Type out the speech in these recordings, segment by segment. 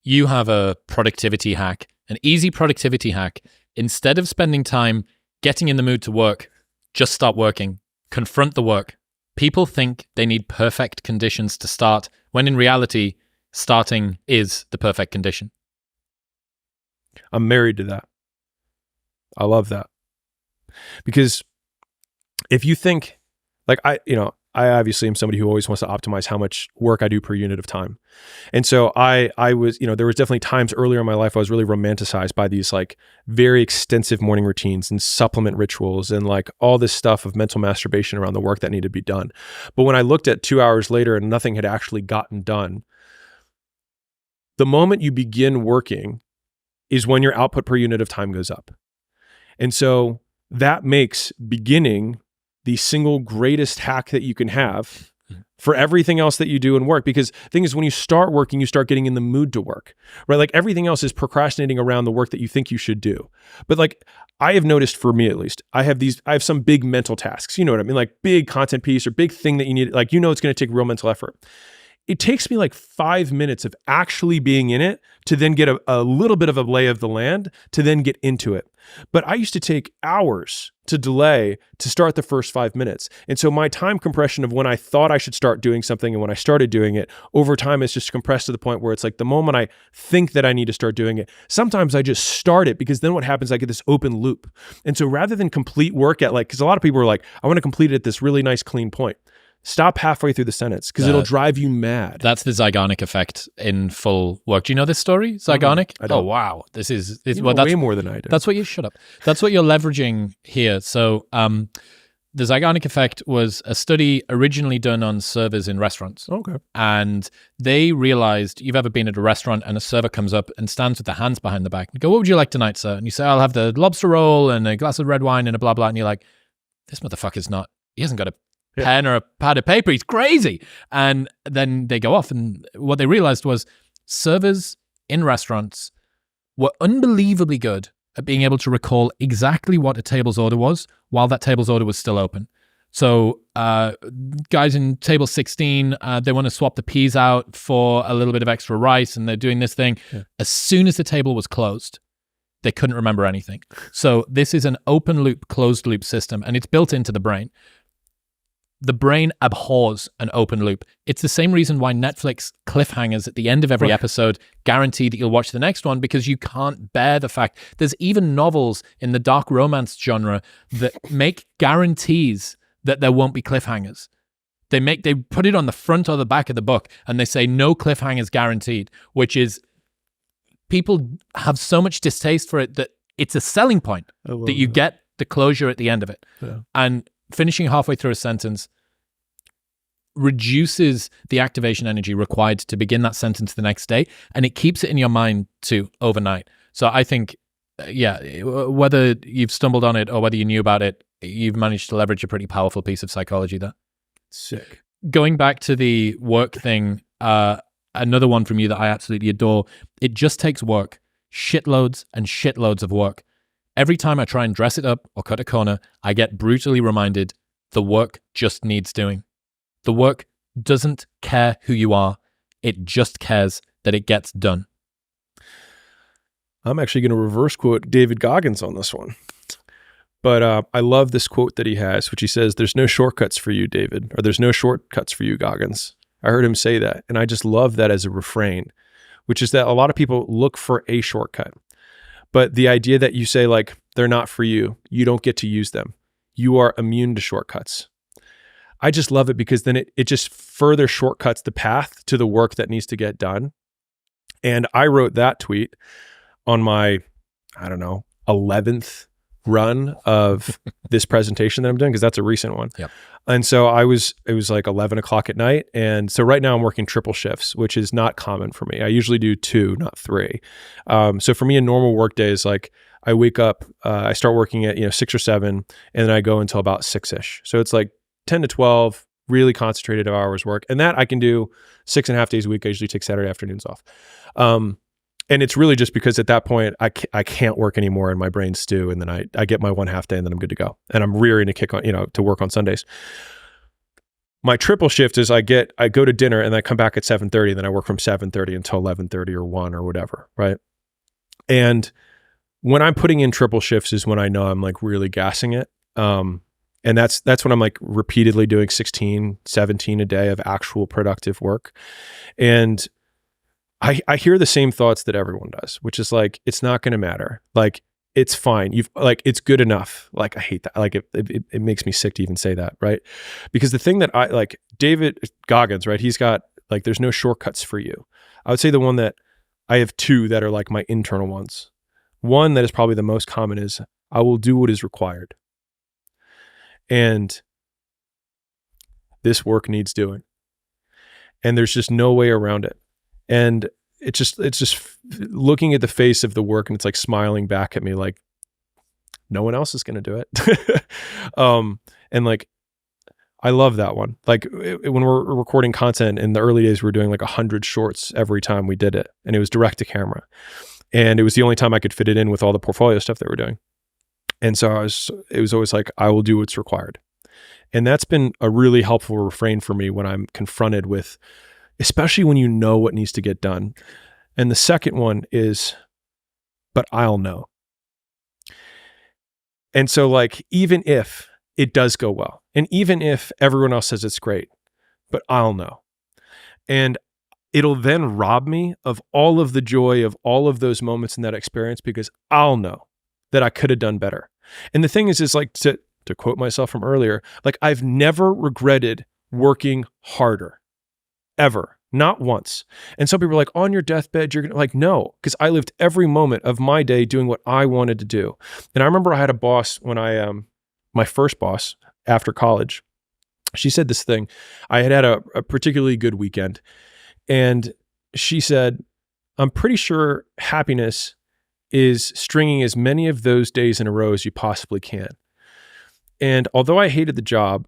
you have a productivity hack, an easy productivity hack. Instead of spending time getting in the mood to work, just start working. Confront the work. People think they need perfect conditions to start, when in reality, starting is the perfect condition. I'm married to that. I love that. Because if you think, like I obviously am somebody who always wants to optimize how much work I do per unit of time. And so I was, there was definitely times earlier in my life I was really romanticized by these like very extensive morning routines and supplement rituals and like all this stuff of mental masturbation around the work that needed to be done. But when I looked at 2 hours later and nothing had actually gotten done, the moment you begin working is when your output per unit of time goes up. And so that makes beginning the single greatest hack that you can have for everything else that you do in work. Because the thing is, when you start working, you start getting in the mood to work, right? Like everything else is procrastinating around the work that you think you should do. But like I have noticed, for me at least, I have some big mental tasks, you know what I mean? Like big content piece or big thing that you need, like, it's going to take real mental effort. It takes me like 5 minutes of actually being in it to then get a little bit of a lay of the land to then get into it. But I used to take hours to delay to start the first 5 minutes. And so my time compression of when I thought I should start doing something and when I started doing it, over time it's just compressed to the point where it's like the moment I think that I need to start doing it, sometimes I just start it, because then what happens, I get this open loop. And so rather than complete work at because a lot of people are like, I want to complete it at this really nice clean point. Stop halfway through the sentence, because it'll drive you mad. That's the Zygarnik effect in full work. Do you know this story, Zygarnik? I don't. Oh, wow. This is that's way more than I do. That's what you shut up. That's what you're leveraging here. So the Zygarnik effect was a study originally done on servers in restaurants. Okay. And they realized, you've ever been at a restaurant and a server comes up and stands with their hands behind the back and go, "What would you like tonight, sir?" And you say, "I'll have the lobster roll and a glass of red wine and a blah, blah." And you're like, this motherfucker's he hasn't got a pen or a pad of paper. He's crazy. And then they go off, and what they realized was servers in restaurants were unbelievably good at being able to recall exactly what a table's order was while that table's order was still open. So guys in table 16, they want to swap the peas out for a little bit of extra rice, and they're doing this thing. Yeah. As soon as the table was closed, they couldn't remember anything. So this is an open loop, closed loop system, and it's built into the brain. The brain abhors an open loop. It's the same reason why Netflix cliffhangers at the end of every episode guarantee that you'll watch the next one, because you can't bear the fact. There's even novels in the dark romance genre that make guarantees that there won't be cliffhangers. They put it on the front or the back of the book, and they say no cliffhangers guaranteed, which is, people have so much distaste for it that it's a selling point that you get the closure at the end of it. Yeah. And finishing halfway through a sentence reduces the activation energy required to begin that sentence the next day, and it keeps it in your mind too overnight. So I think, whether you've stumbled on it or whether you knew about it, you've managed to leverage a pretty powerful piece of psychology there. Sick. Going back to the work thing, another one from you that I absolutely adore. It just takes work, shitloads and shitloads of work. Every time I try and dress it up or cut a corner, I get brutally reminded the work just needs doing. The work doesn't care who you are. It just cares that it gets done. I'm actually going to reverse quote David Goggins on this one. But I love this quote that he has, which he says, "There's no shortcuts for you, David," or "There's no shortcuts for you, Goggins." I heard him say that, and I just love that as a refrain, which is that a lot of people look for a shortcut. But the idea that you say, like, they're not for you, you don't get to use them, you are immune to shortcuts. I just love it, because then it just further shortcuts the path to the work that needs to get done. And I wrote that tweet on my, 11th run of this presentation that I'm doing, because that's a recent one. Yep. And so it was like 11 o'clock at night. And so right now I'm working triple shifts, which is not common for me. I usually do 2, not 3. So for me, a normal work day is like, I wake up, I start working at 6 or 7, and then I go until about 6-ish. So it's like 10 to 12, really concentrated hours work. And that I can do 6.5 days a week. I usually take Saturday afternoons off. And it's really just because at that point, I can't work anymore and my brain's stew. And then I get my 1/2 day and then I'm good to go. And I'm rearing to kick on, to work on Sundays. My triple shift is I go to dinner and I come back at 7:30, and then I work from 7:30 until 11:30 or 1 or whatever, right? And when I'm putting in triple shifts is when I know I'm like really gassing it. And that's when I'm like repeatedly doing 16, 17 a day of actual productive work. And I hear the same thoughts that everyone does, which is like, it's not going to matter. Like, it's fine. You've like, it's good enough. Like, I hate that. Like, it makes me sick to even say that, right? Because the thing that I like, David Goggins, right? He's got like, there's no shortcuts for you. I would say the one that I have two that are like my internal ones. One that is probably the most common is I will do what is required. And this work needs doing. And there's just no way around it. And it's just looking at the face of the work, and it's like smiling back at me like, no one else is going to do it. And like, I love that one. Like when we're recording content in the early days, we were doing like 100 shorts every time we did it. And it was direct to camera. And it was the only time I could fit it in with all the portfolio stuff that we're doing. And so it was always like, I will do what's required. And that's been a really helpful refrain for me when I'm confronted with, especially when you know what needs to get done. And the second one is, but I'll know. And so like, even if it does go well, and even if everyone else says it's great, but I'll know. And it'll then rob me of all of the joy of all of those moments in that experience, because I'll know that I could have done better. And the thing is like, to quote myself from earlier, like I've never regretted working harder, ever, not once. And some people are like, on your deathbed, you're gonna like, no, because I lived every moment of my day doing what I wanted to do. And I remember I had a boss when my first boss after college, she said this thing. I had a particularly good weekend. And she said, I'm pretty sure happiness is stringing as many of those days in a row as you possibly can. And although I hated the job,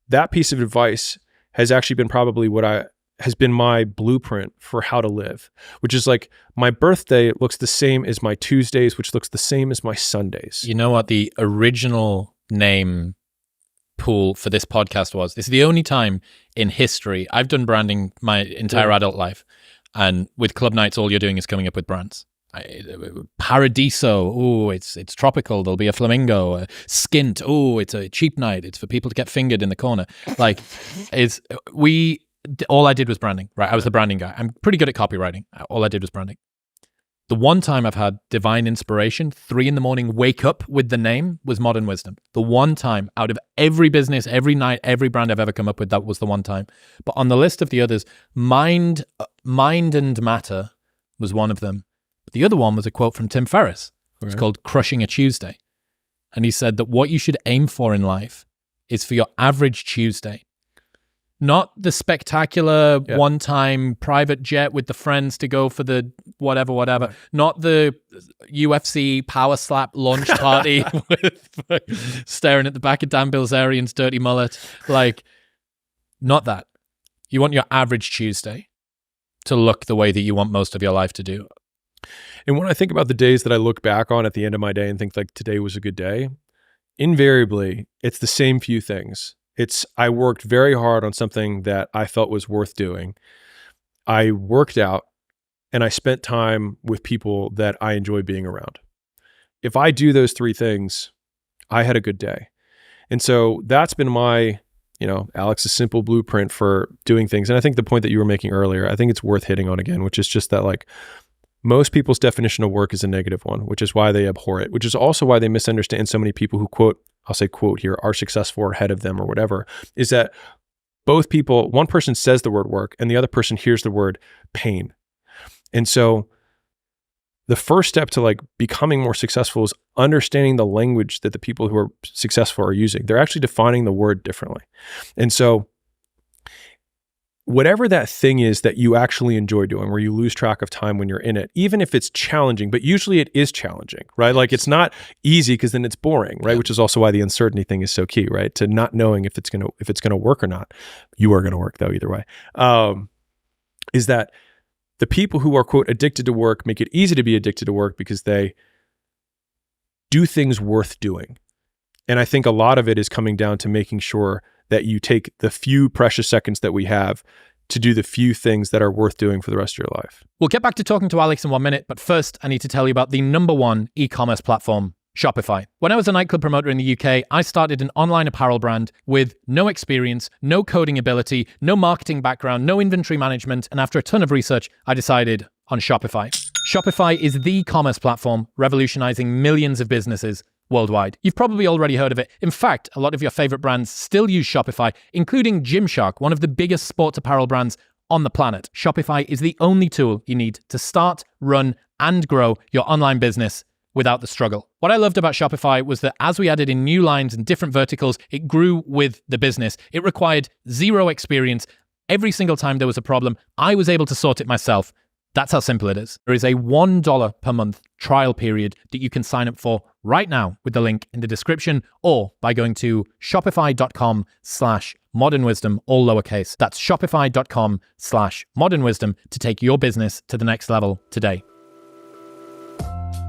that piece of advice has actually been probably has been my blueprint for how to live, which is like my birthday looks the same as my Tuesdays, which looks the same as my Sundays. You know what the original name pool for this podcast was? This is the only time in history I've done branding my entire adult life. And with club nights, all you're doing is coming up with brands. Paradiso, oh, it's tropical. There'll be a flamingo. Skint, oh, it's a cheap night. It's for people to get fingered in the corner. Like, all I did was branding, right? I was the branding guy. I'm pretty good at copywriting. All I did was branding. The one time I've had divine inspiration, 3 a.m, wake up with the name, was Modern Wisdom. The one time out of every business, every night, every brand I've ever come up with, that was the one time. But on the list of the others, Mind and Matter was one of them. But the other one was a quote from Tim Ferriss. It's called Crushing a Tuesday. And he said that what you should aim for in life is for your average Tuesday. Not the spectacular one-time private jet with the friends to go for the whatever. Right. Not the UFC power slap launch party with staring at the back of Dan Bilzerian's dirty mullet. Like, not that. You want your average Tuesday to look the way that you want most of your life to do. And when I think about the days that I look back on at the end of my day and think like today was a good day, invariably it's the same few things. I worked very hard on something that I felt was worth doing. I worked out and I spent time with people that I enjoy being around. If I do those 3 things, I had a good day. And so that's been my, Alex's simple blueprint for doing things. And I think the point that you were making earlier, I think it's worth hitting on again, which is just that like most people's definition of work is a negative one, which is why they abhor it, which is also why they misunderstand so many people who I'll say quote here, are successful or ahead of them or whatever, is that both people, one person says the word work and the other person hears the word pain. And so the first step to like becoming more successful is understanding the language that the people who are successful are using. They're actually defining the word differently. And so whatever that thing is that you actually enjoy doing, where you lose track of time when you're in it, even if it's challenging, but usually it is challenging, right? Like it's not easy because then it's boring, right? Yeah. Which is also why the uncertainty thing is so key, right? To not knowing if it's gonna work or not. You are gonna work though, either way. Is that the people who are quote addicted to work make it easy to be addicted to work because they do things worth doing. And I think a lot of it is coming down to making sure that you take the few precious seconds that we have to do the few things that are worth doing for the rest of your life. We'll get back to talking to Alex in 1 minute, but first I need to tell you about the number one e-commerce platform, Shopify. When I was a nightclub promoter in the UK, I started an online apparel brand with no experience, no coding ability, no marketing background, no inventory management, and after a ton of research, I decided on Shopify. Shopify is the commerce platform revolutionizing millions of businesses worldwide. You've probably already heard of it. In fact, a lot of your favorite brands still use Shopify, including Gymshark, one of the biggest sports apparel brands on the planet. Shopify is the only tool you need to start, run, and grow your online business without the struggle. What I loved about Shopify was that as we added in new lines and different verticals, it grew with the business. It required zero experience. Every single time there was a problem, I was able to sort it myself. That's how simple it is. There is a $1 per month trial period that you can sign up for right now with the link in the description or by going to shopify.com/modernwisdom, all lowercase. That's shopify.com/modernwisdom to take your business to the next level today.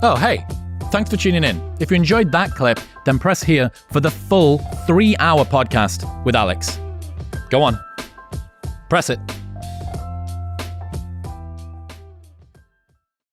Oh, hey, thanks for tuning in. If you enjoyed that clip, then press here for the full 3-hour podcast with Alex. Go on, press it.